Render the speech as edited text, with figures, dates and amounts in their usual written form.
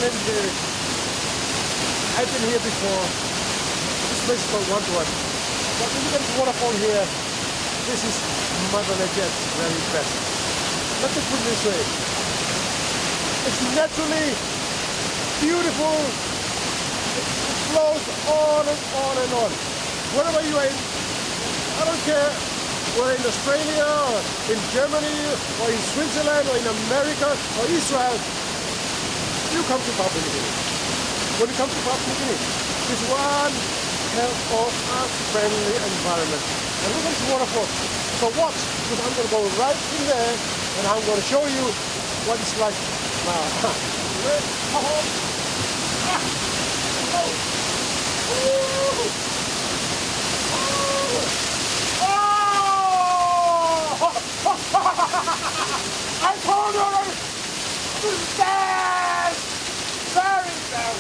name is David. I've been here before. This place is called Wantoat. But when you get to waterfall here, this is Mother Nature's very best. Let me put it this way. It's naturally beautiful. It flows on and on and on. Wherever you are in, I don't care, we're in Australia or in Germany or in Switzerland or in America or Israel, you come to Papua New Guinea. When you come to Papua New Guinea, it's one hell of a friendly environment. And look at this waterfall. So watch, because I'm going to go right in there and I'm going to show you what it's like now. I told you already! This is bad! Very bad!